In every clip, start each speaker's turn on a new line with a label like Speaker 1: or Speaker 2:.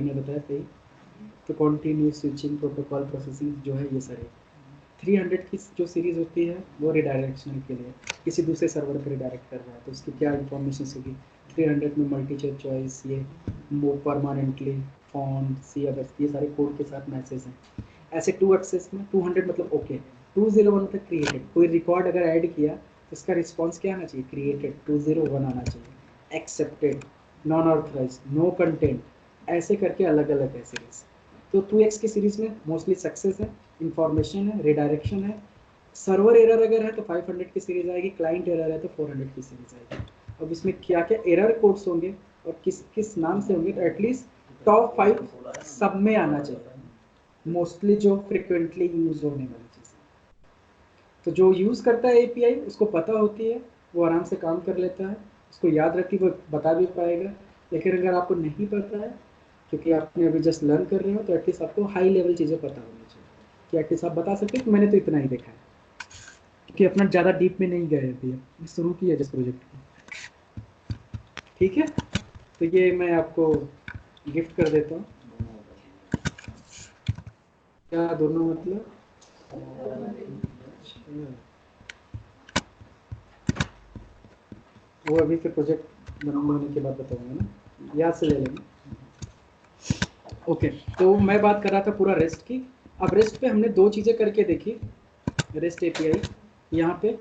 Speaker 1: मैंने बताया सही। तो कॉन्टिन्यूस स्विचिंग प्रोटोकॉल प्रोसेसिंग जो है ये सारे 300 की जो सीरीज़ होती है वो रिडायरेक्शन के लिए किसी दूसरे सर्वर पर रिडायरेक्ट कर रहा है तो उसकी क्या इन्फॉर्मेशन होगी। 300 में मल्टी चॉइस, ये move permanently, font, see others, ये सारे कोड के साथ मैसेज हैं। ऐसे 2 एक्सेस में 200 मतलब ओके। 201 तक क्रिएटेड, कोई रिकॉर्ड अगर ऐड किया तो इसका रिस्पॉन्स क्या आना चाहिए, क्रिएटेड 201 आना चाहिए। Accepted, non authorize, no content, ऐसे करके अलग अलग है सीरीज। तो 2x की सीरीज में मोस्टली सक्सेस है, इंफॉर्मेशन है, रिडायरेक्शन है। सर्वर एरर अगर है तो 500 की सीरीज आएगी, क्लाइंट एरर है तो 400 की सीरीज आएगी। अब इसमें क्या क्या एरर कोड्स होंगे और किस किस नाम से होंगे, तो एटलीस्ट टॉप 5 सब में आना चाहिए, मोस्टली जो फ्रिक्वेंटली यूज होने वाली चीज़। तो जो यूज़ करता है एपीआई उसको पता होती है, वो आराम से काम कर लेता है, उसको याद रख के वो बता भी पाएगा। लेकिन अगर आपको नहीं पता है, क्योंकि आपने अभी जस्ट लर्न कर रहे हो, तो एटलीस्ट आपको हाई लेवल चीज़ें पता होनी चाहिए कि एटलीस्ट आप बता सकते कि मैंने तो इतना ही देखा है, क्योंकि अपना ज़्यादा डीप में नहीं गए अभी, शुरू किया जिस प्रोजेक्ट को। ठीक है, तो ये मैं आपको गिफ्ट कर देता हूँ। क्या दोनों मतलब? वो अभी फिर प्रोजेक्ट बनने के बाद बताऊंगा ना, याद से ले लेंगे। ओके, तो मैं बात कर रहा था पूरा रेस्ट की। अब रेस्ट पे हमने 2 चीज़ें करके देखी, रेस्ट एपीआई यहाँ पे।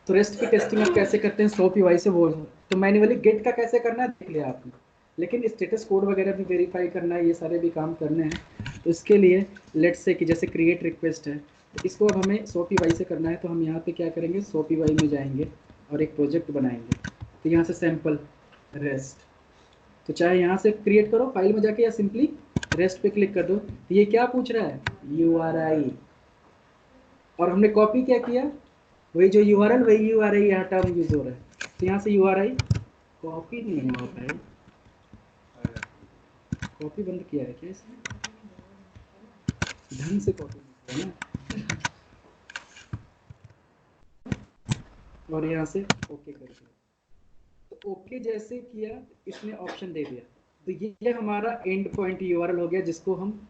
Speaker 1: तो रेस्ट की टेस्टिंग आप कैसे करते हैं, SOAP UI से, वो तो मैन्युअली गेट का कैसे करना है देख लिया आपने, लेकिन स्टेटस कोड वगैरह भी वेरीफाई करना है, ये सारे भी काम करने हैं। तो इसके लिए लेट्स से कि जैसे क्रिएट रिक्वेस्ट है, तो इसको अब हमें SOAP UI से करना है। तो हम यहाँ पे क्या करेंगे, SOAP UI में जाएंगे और एक प्रोजेक्ट बनाएंगे। तो यहाँ से सैम्पल रेस्ट, तो चाहे यहाँ से क्रिएट करो फाइल में जाके, या सिंपली रेस्ट पे क्लिक कर दो। तो ये क्या पूछ रहा है, URI, और हमने कॉपी क्या किया, वही जो URL वही URI यहाँ टर्म यूज हो रहा है। तो यहाँ से URI कॉपी नहीं होता है, कॉपी बंद किया है क्या इसने, ढंग से कॉपी नहीं किया ना। और यहाँ से ओके कर दिया। तो ओके जैसे किया, इसने ऑप्शन दे दिया। तो ये हमारा एंड पॉइंट URL हो गया, जिसको हम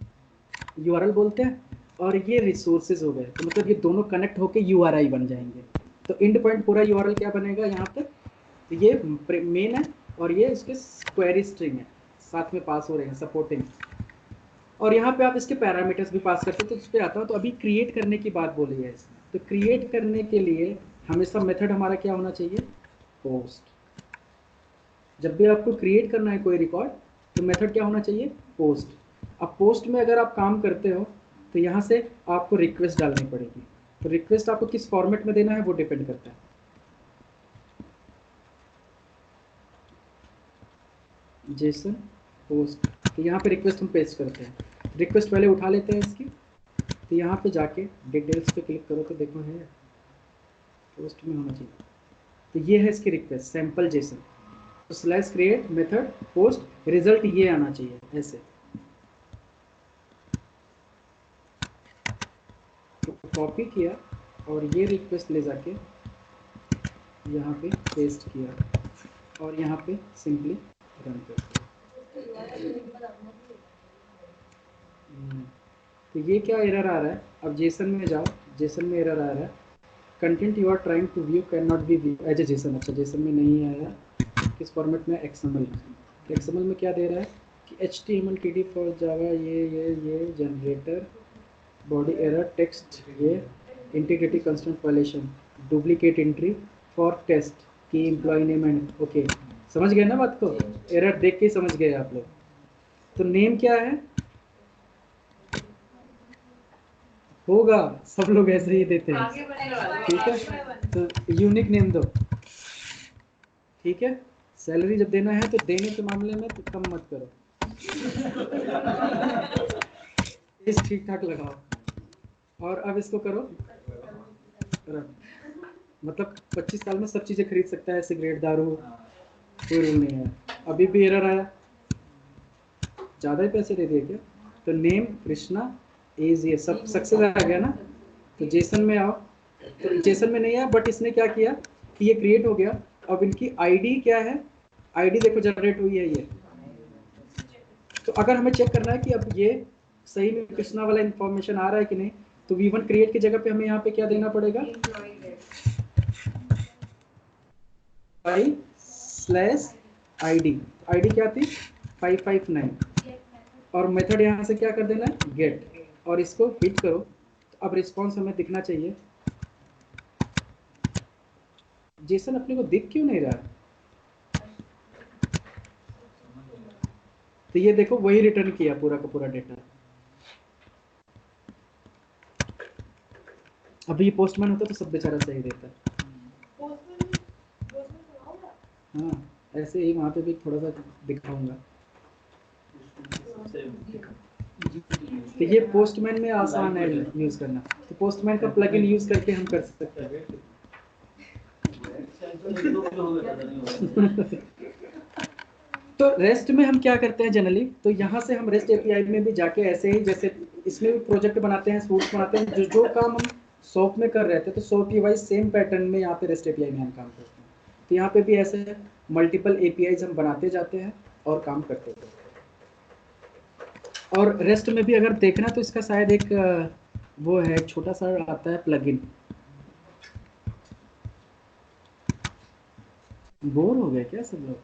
Speaker 1: URL बोलते हैं, और ये रिसोर्सेज हो गए। तो मतलब ये दोनों कनेक्ट होके URI बन जाएंगे। तो एंड पॉइंट पूरा URL क्या बनेगा यहाँ तक, तो ये मेन है और ये इसके क्वेरी स्ट्रिंग है, साथ में पास हो रहे हैं सपोर्टिंग। और यहाँ पे आप इसके पैरामीटर्स भी पास करते हो, तो इस पर आता हूँ। तो अभी क्रिएट करने की बात बोली है इसमें। तो क्रिएट करने के लिए हमेशा मेथड हमारा क्या होना चाहिए, पोस्ट। जब भी आपको क्रिएट करना है कोई रिकॉर्ड, तो मेथड क्या होना चाहिए, पोस्ट। अब पोस्ट में अगर आप काम करते हो तो यहाँ से आपको रिक्वेस्ट डालनी पड़ेगी। तो रिक्वेस्ट आपको किस फॉर्मेट में देना है वो डिपेंड करता है। जेसन पोस्ट, तो यहाँ पे रिक्वेस्ट हम पेस्ट करते हैं। रिक्वेस्ट पहले उठा लेते हैं इसकी। तो यहाँ पे जाके डिटेल्स पे क्लिक करो तो देखो है, पोस्ट में होना चाहिए। तो ये है इसकी रिक्वेस्ट, सैम्पल जेसन। तो slash create method post, result ये आना चाहिए ऐसे। तो कॉपी किया और ये रिक्वेस्ट ले जाके यहाँ पे पेस्ट किया और यहाँ पे सिंपली रन कर दिया। तो ये क्या एरर आ रहा है, अब जेसन में जाओ, जेसन में एरर आ रहा है, content you are trying to view can not be view as a JSON. अच्छा, जेसन में नहीं आया, किस फॉर्मेट में, XML। XML में क्या दे रहा है कि HTML TD फॉर जावा, ये जनरेटर बॉडी एरर टेक्स्ट, ये integrity constraint violation, duplicate entry for test की एम्प्लॉय नेम एंड ओके। समझ गए ना बात को, एरर देख के समझ गए आप लोग। तो नेम क्या है, होगा, सब लोग ऐसे ही देते हैं, ठीक है। तो यूनिक नेम दो, ठीक है। सैलरी जब देना है तो देने के मामले में तो कम मत करो, इस ठीक ठाक लगाओ। और अब इसको करो रन। मतलब 25 साल में सब चीज़ें खरीद सकता है, सिगरेट, दारू, कोई रूल नहीं है। अभी भी एरर आया, ज़्यादा ही पैसे दे दिए क्या। तो नेम कृष्णा, एज, ये सब सक्सेस आ गया ना। तो जेसन में आओ, तो जेसन में नहीं आया, बट इसने क्या किया कि ये क्रिएट हो गया। अब इनकी आईडी क्या है, आईडी देखो जनरेट हुई है ये। तो अगर हमें चेक करना है कि अब ये सही में कृष्णा वाला इंफॉर्मेशन आ रहा है कि नहीं, तो v1 क्रिएट की जगह पे हमें यहाँ पे क्या देना पड़ेगा, /id। id क्या थी 559, और मेथड यहाँ से क्या कर देना है गेट, और इसको हिट करो। तो अब रिस्पॉन्स हमें दिखना चाहिए। जेसन अपने को दिख क्यों नहीं रहा? तो ये देखो वही रिटर्न किया पूरा का पूरा डेटा। अभी ये पोस्टमैन होता तो सब बेचारा सही देता। हाँ ऐसे ही वहाँ पे भी थोड़ा सा दिखाऊंगा। तो ये पोस्टमैन में आसान है यूज करना, तो पोस्टमैन का प्लगइन यूज करके हम कर सकते हैं। तो रेस्ट में हम क्या करते हैं जनरली, तो यहाँ से हम रेस्ट एपीआई में भी जाके ऐसे ही जैसे इसमें भी प्रोजेक्ट बनाते हैं, सूट्स बनाते हैं, जो काम हम सॉप में कर रहे थे तो सॉप की वाइज सेम पैटर्न में यहाँ पे रेस्ट एपीआई में हम काम करते हैं। तो यहाँ पे भी ऐसे मल्टीपल एपीआईज हम बनाते जाते हैं और काम करते हैं। और रेस्ट में भी अगर देखना तो इसका शायद एक वो है, छोटा सा आता है प्लगइन। बोर हो गए क्या सब लोग?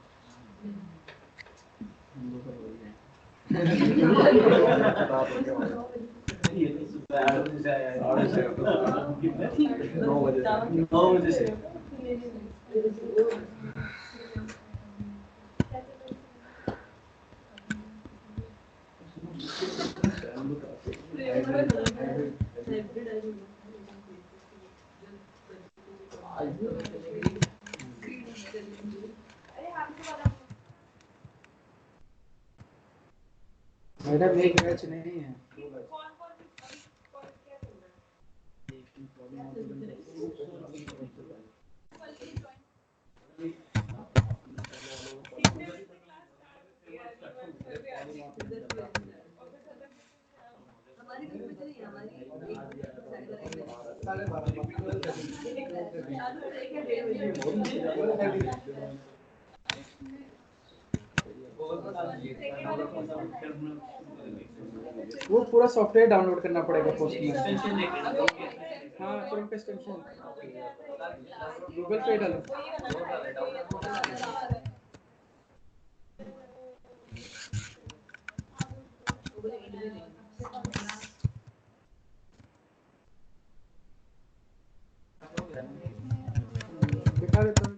Speaker 1: मैडम एक बैच नहीं है। वो पूरा सॉफ्टवेयर डाउनलोड करना पड़ेगा पोस्टमैन। हाँ क्रोम का एक्सटेंशन गूगल पे डालो। दिखा देता हूँ।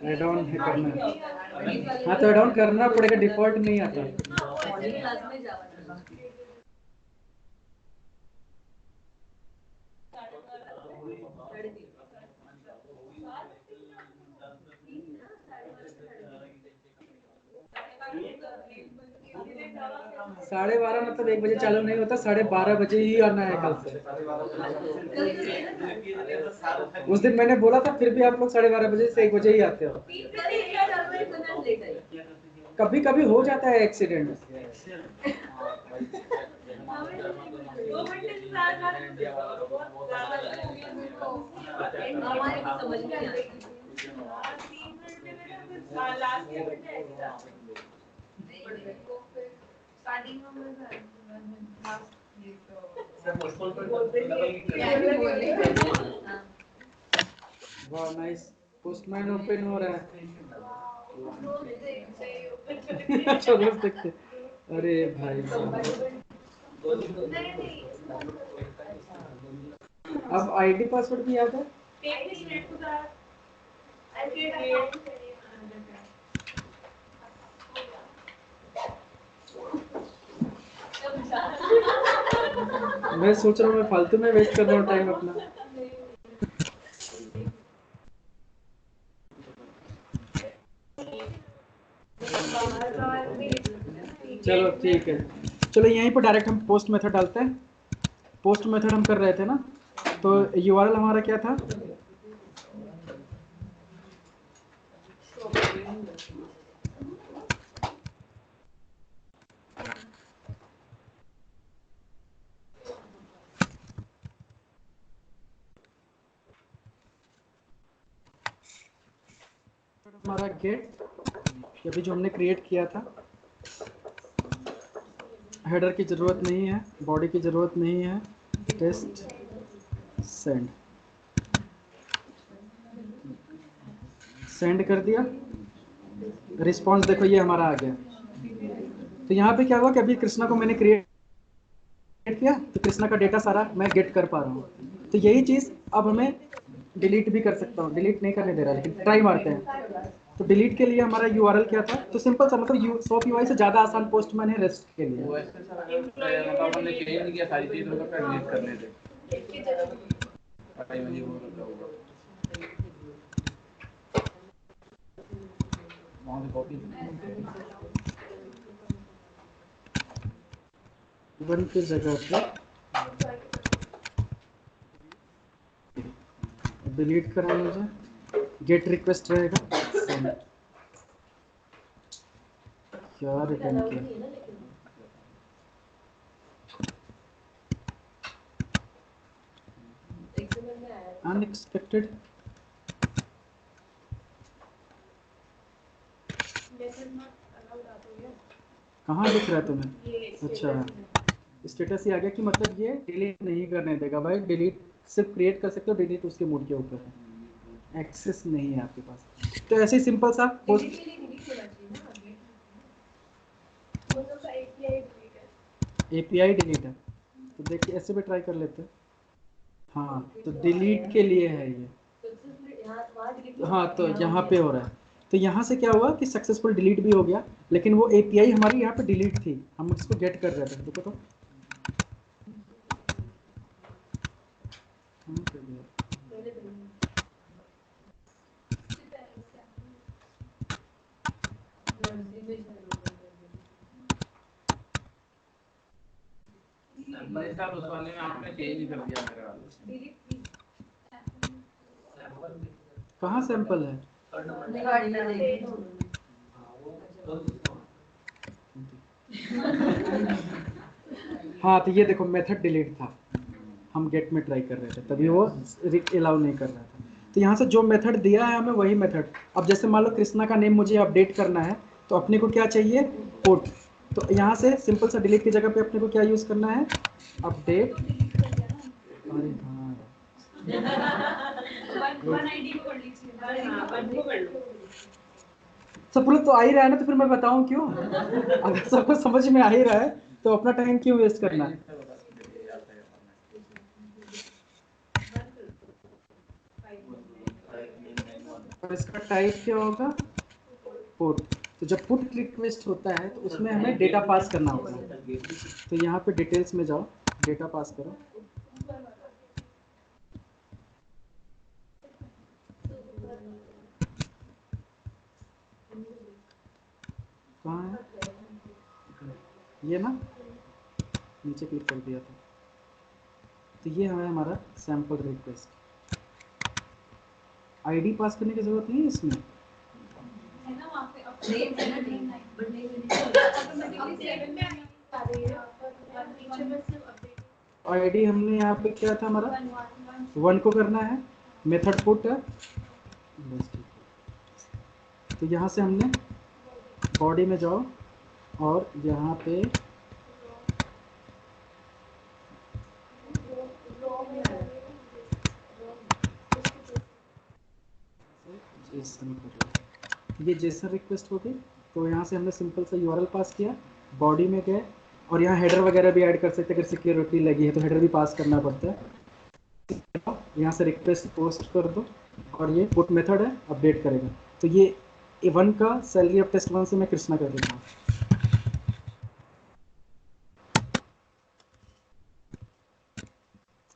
Speaker 1: ऐड ऑन है करना। हाँ तो ऐड ऑन करना पड़ेगा, डिफॉल्ट नहीं आता। ,12:30 मतलब 1 बजे चालू नहीं होता, 12:30 बजे ही आना है कल से। उस दिन मैंने बोला था, फिर भी आप लोग 12:30 बजे से 1 बजे ही आते हो। कभी कभी हो जाता है एक्सीडेंट। वाह नाइस, पोस्टमैन ओपन हो रहा है। अच्छा रोज देखते। अरे भाई अब आईडी पासवर्ड भी याद है? मैं सोच रहा हूँ मैं फालतू में वेस्ट कर रहा हूँ टाइम अपना। चलो ठीक है, चलो यहीं पर डायरेक्ट हम पोस्ट मेथड डालते हैं। पोस्ट मेथड हम कर रहे थे ना, तो यूआरएल हमारा क्या था, गेट, अभी जो हमने क्रिएट किया था, हेडर की ज़रूरत नहीं है, बॉडी की ज़रूरत नहीं है, टेस्ट सेंड, सेंड कर दिया, रिस्पॉन्स देखो ये हमारा आ गया। तो यहाँ पे क्या हुआ कि अभी कृष्णा को मैंने क्रिएट किया तो कृष्णा का डेटा सारा मैं गेट कर पा रहा हूँ। तो यही चीज़ अब हमें डिलीट भी कर सकता हूँ, डिलीट नहीं करने दे रहा, लेकिन ट्राई मारते हैं। तो डिलीट के लिए हमारा यूआरएल क्या था, तो सिंपल सा मतलब SOAP UI से ज़्यादा आसान पोस्टमैन है रेस्ट के लिए। वन की जगह पे डिलीट करना मुझे, गेट रिक्वेस्ट रहेगा, क्या रिटर्न किया, अनएक्सपेक्टेड, कहाँ दिख रहा है तुम्हें? अच्छा, स्टेटस ही आ गया कि मतलब ये डिलीट नहीं करने देगा भाई, डिलीट सिर्फ क्रिएट कर सकते हो, डिलीट उसके मूड के ऊपर है, एक्सेस नहीं है आपके पास। तो ऐसे ही सिंपल सा पोस्ट, API डिलीट है, तो देखिए ऐसे भी ट्राई कर लेते हैं। हाँ, तो डिलीट के लिए है ये, हाँ तो यहाँ पे हो रहा है। तो यहाँ से क्या हुआ कि सक्सेसफुल डिलीट भी हो गया, लेकिन वो API हमारी यहाँ पे डिलीट थी, हम इसको गेट कर रहे थे। देखो तो उस वाले में आपने चेंज कर दिया मेरा, कहाँ सैंपल है? हाँ तो ये देखो मेथड डिलीट था, हम गेट में ट्राई कर रहे थे तभी वो अलाउ नहीं कर रहा था। तो यहाँ से जो मेथड दिया है हमें वही मेथड, अब जैसे मान लो कृष्णा का नेम मुझे अपडेट करना है, तो अपने को क्या चाहिए, पुट। तो यहाँ से सिंपल सा डिलीट की जगह पे अपने को क्या यूज़ करना है, अपडेट। अरे हाँ सब लोग तो आ ही रहा है ना, तो फिर मैं बताऊं क्यों? अगर सबको समझ में आ ही रहा है तो अपना टाइम क्यों वेस्ट करना है? और इसका टाइप क्या होगा, पुट। तो जब पुट रिक्वेस्ट होता है तो उसमें हमें डेटा पास करना होता है। तो यहाँ पे डिटेल्स में जाओ, डेटा पास करो, कहाँ है ये ना, नीचे क्लिक कर दिया था। तो ये है हमारा सैम्पल रिक्वेस्ट, आईडी पास करने की जरूरत नहीं है इसमें, आईडी हमने यहाँ पे क्या था हमारा 1 को करना है, मेथड पुट है, तो यहाँ से हमने बॉडी में जाओ और यहाँ पे ये जेसन रिक्वेस्ट होगी। तो यहाँ से हमने सिंपल सा यूआरएल पास किया, बॉडी में गए और यहाँ हेडर वगैरह भी ऐड कर सकते हैं, अगर सिक्योरिटी लगी है तो हेडर भी पास करना पड़ता है। यहाँ से रिक्वेस्ट पोस्ट कर दो और ये पुट मेथड है, अपडेट करेगा। तो ये A1 का सैलरी ऑफ टेस्ट 1 से मैं कृष्णा कर देता हूँ।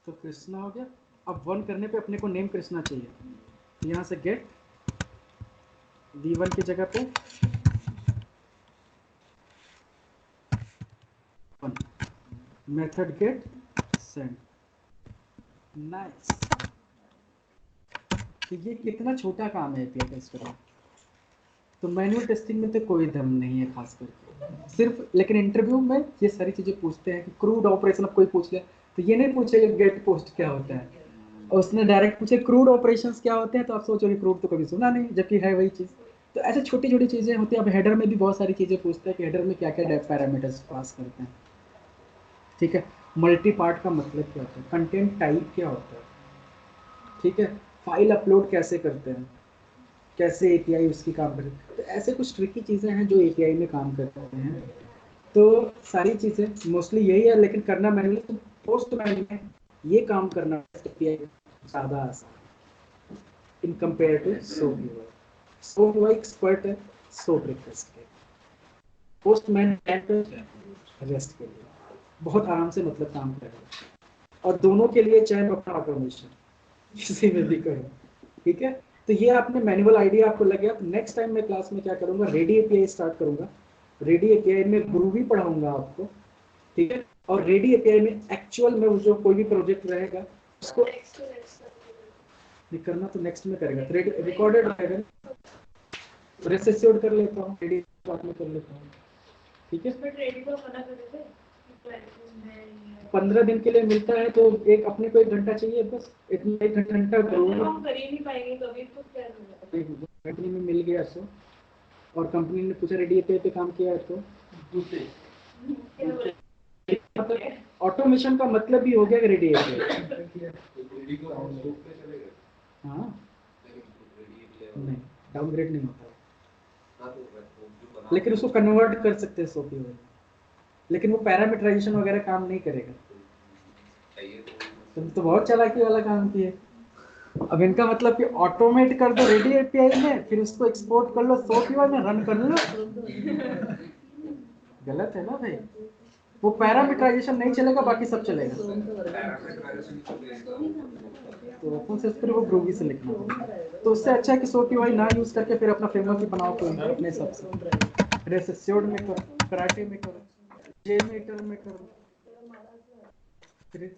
Speaker 1: तो कृष्णा हो गया। अब 1 करने पे अपने को नेम कृष्णा चाहिए, तो यहाँ से गेट V1 की जगह पे 1, मेथड गेट सेंड, नाइस। तो ये कितना छोटा काम है API टेस्ट करना। तो मैनुअल टेस्टिंग में तो कोई दम नहीं है खास करके, सिर्फ लेकिन इंटरव्यू में ये सारी चीज़ें पूछते हैं कि क्रूड ऑपरेशन, अब कोई पूछ ले तो ये नहीं पूछेगा गेट पोस्ट क्या होता है, और उसने डायरेक्ट पूछे क्रूड ऑपरेशंस क्या होते हैं, तो आप सोचोगे क्रूड तो कभी सुना नहीं, जबकि है वही चीज़। तो ऐसे छोटी छोटी चीज़ें होती है। अब हेडर में भी बहुत सारी चीज़ें पूछता है कि हेडर में क्या क्या पैरामीटर्स पास करते हैं, ठीक है। मल्टी पार्ट का मतलब क्या होता है, कंटेंट टाइप क्या होता है, ठीक है। फाइल अपलोड कैसे करते हैं, कैसे एपीआई उसकी काम करते हैं। तो ऐसे कुछ ट्रिकी चीज़ें हैं जो एपीआई में काम करते हैं। तो सारी चीज़ें मोस्टली यही है, लेकिन करना मैनुअली। तो पोस्ट मैनुअल में ये काम करना एपीआई ज़्यादा आसान in compare to SOAP UI. SOAP UI expert है सोप रिक्वेस्ट के, पोस्टमैन रेस्ट के लिए बहुत आराम से मतलब काम करेगा। और दोनों के लिए चाहे अपना ऑटोमेशन किसी में भी करो, ठीक है। तो ये आपने मैनुअल आइडिया आपको लग गया। तो नेक्स्ट टाइम मैं क्लास में क्या करूंगा, रेडी एपीआई स्टार्ट करूंगा। रेडी एपीआई में ग्रूवी पढ़ाऊंगा आपको, ठीक है। और रेडी एपीआई में एक्चुअल में जो कोई भी प्रोजेक्ट रहेगा उसको करना तो नेक्स्ट में करेगा। रेडी रिकॉर्डेड रहेगा, रेसिस्योड कर लेता हूँ, रेडी स्टार्ट में कर लेता हूँ, ठीक है। 15 दिन के लिए मिलता है तो एक अपने को 1 घंटा चाहिए बस, इतना 1 घंटा करूँगा। हम कर ही नहीं पाएंगे कभी, तो क्या कंपनी में मिल गया सो, और कंपनी ने पूछा रेडी एपीआई पे काम किया है तो ऑटोमेशन का मतलब भी हो गया रेडी एपीआई। हाँ नहीं, डाउनग्रेड नहीं होता, लेकिन उसको कन्वर्ट कर सकते हैं सोपी में, लेकिन वो पैरामीटराइजेशन वगैरह काम नहीं करेगा। तुम तो बहुत चालाकी वाला काम किए। अब इनका मतलब कि ऑटोमेट कर दो रेडी एपीआई में, फिर उसको एक्सपोर्ट कर लो सोप यूआई में, रन कर लो। गलत है ना भाई, वो पैरामीटराइजेशन नहीं चलेगा, बाकी सब चलेगा। तो अपन से फिर वो ग्रूवी से लिखना होगा। तो उससे अच्छा है कि सोप यूआई ना यूज करके फिर अपना फ्रेमवर्क ही बनाओ कोई अपने हिसाब से। रेसिस्योड में करो, कराटे में करो, जेमेटर में करो, फिर